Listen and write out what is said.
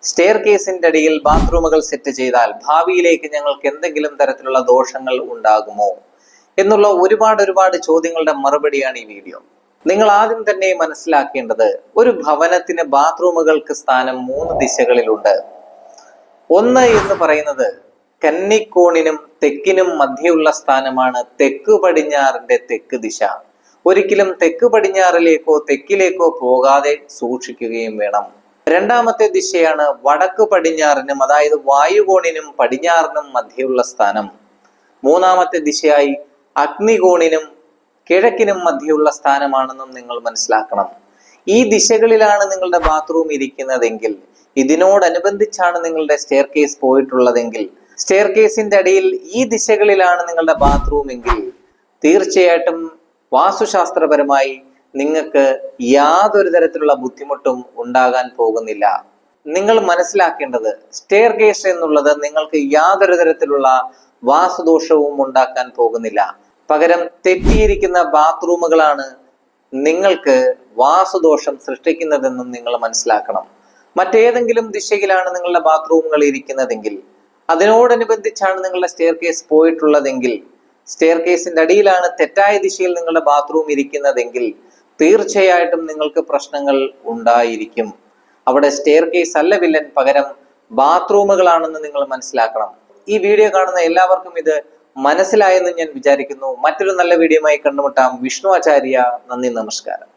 Stair കേസിന്റെ അടിയിൽ ബാത്റൂമുകൾ set ചെയ്താൽ ഭാവിയിലേക്ക് ഞങ്ങൾക്ക് എന്തെങ്കിലും തരത്തിലുള്ള ദോഷങ്ങൾ ഉണ്ടാകുമോ എന്നുള്ള ഒരുപാട് ചോദ്യങ്ങളുടെ മറുപടിയാണ് ഈ വീഡിയോ. നിങ്ങൾ ആദ്യം തന്നെ മനസ്സിലാക്കേണ്ടത്, ഒരു ഭവനത്തിന് ബാത്റൂമുകൾക്ക് സ്ഥാനം 3 ദിശകളിലുണ്ട്. ഒന്ന് എന്ന് പറയുന്നത് കന്നിക്കോണിനും തെക്കിനും മധ്യയുള്ള സ്ഥാനമാണ് തെക്ക് പടിഞ്ഞാറിന്റെ തെക്ക് ദിശ. ഒരിക്കലും തെക്ക് പടിഞ്ഞാറിലേക്കോ തെക്കിലേക്കോ പോകാതെ സൂക്ഷിക്കുകയും വേണം. രണ്ടാമത്തെ ദിശയാണ് വടക്ക് പടിഞ്ഞാറിനും, അതായത് വായുകോണിനും പടിഞ്ഞാറിനും മധ്യയുള്ള സ്ഥാനം. മൂന്നാമത്തെ ദിശയായി അഗ്നികോണിനും കിഴക്കിനും മധ്യയുള്ള സ്ഥാനമാണെന്നും നിങ്ങൾ മനസ്സിലാക്കണം. ഈ ദിശകളിലാണ് നിങ്ങളുടെ ബാത്റൂം ഇരിക്കുന്നതെങ്കിൽ, ഇതിനോടനുബന്ധിച്ചാണ് നിങ്ങളുടെ സ്റ്റെയർ കേസ് പോയിട്ടുള്ളതെങ്കിൽ, സ്റ്റെയർ കേസിന്റെ അടിയിൽ ഈ ദിശകളിലാണ് നിങ്ങളുടെ ബാത്റൂം എങ്കിൽ, തീർച്ചയായിട്ടും വാസ്തുശാസ്ത്രപരമായി നിങ്ങൾക്ക് യാതൊരു തരത്തിലുള്ള ബുദ്ധിമുട്ടും ഉണ്ടാകാൻ പോകുന്നില്ല. നിങ്ങൾ മനസ്സിലാക്കേണ്ടത്, സ്റ്റെയർ കേസ് എന്നുള്ളത് നിങ്ങൾക്ക് യാതൊരു തരത്തിലുള്ള വാസ്തുദോഷവും ഉണ്ടാക്കാൻ പോകുന്നില്ല. പകരം തെറ്റിയിരിക്കുന്ന ബാത്റൂമുകളാണ് നിങ്ങൾക്ക് വാസ്തുദോഷം സൃഷ്ടിക്കുന്നതെന്നും നിങ്ങൾ മനസ്സിലാക്കണം. മറ്റേതെങ്കിലും ദിശയിലാണ് നിങ്ങളുടെ ബാത്റൂമുകൾ ഇരിക്കുന്നതെങ്കിൽ, അതിനോടനുബന്ധിച്ചാണ് നിങ്ങളുടെ സ്റ്റെയർ കേസ് പോയിട്ടുള്ളതെങ്കിൽ, സ്റ്റെയർ കേസിന്റെ അടിയിലാണ് തെറ്റായ ദിശയിൽ നിങ്ങളുടെ ബാത്റൂം ഇരിക്കുന്നതെങ്കിൽ, തീർച്ചയായിട്ടും നിങ്ങൾക്ക് പ്രശ്നങ്ങൾ ഉണ്ടായിരിക്കും. അവിടെ സ്റ്റെയർ കേസ് അല്ല വില്ലൻ, പകരം ബാത്റൂമുകളാണെന്ന് നിങ്ങൾ മനസ്സിലാക്കണം. ഈ വീഡിയോ കാണുന്ന എല്ലാവർക്കും ഇത് മനസ്സിലായെന്ന് ഞാൻ വിചാരിക്കുന്നു. മറ്റൊരു നല്ല വീഡിയോയുമായി കണ്ടുമുട്ടാം. വിഷ്ണു ആചാര്യ. നന്ദി, നമസ്കാരം.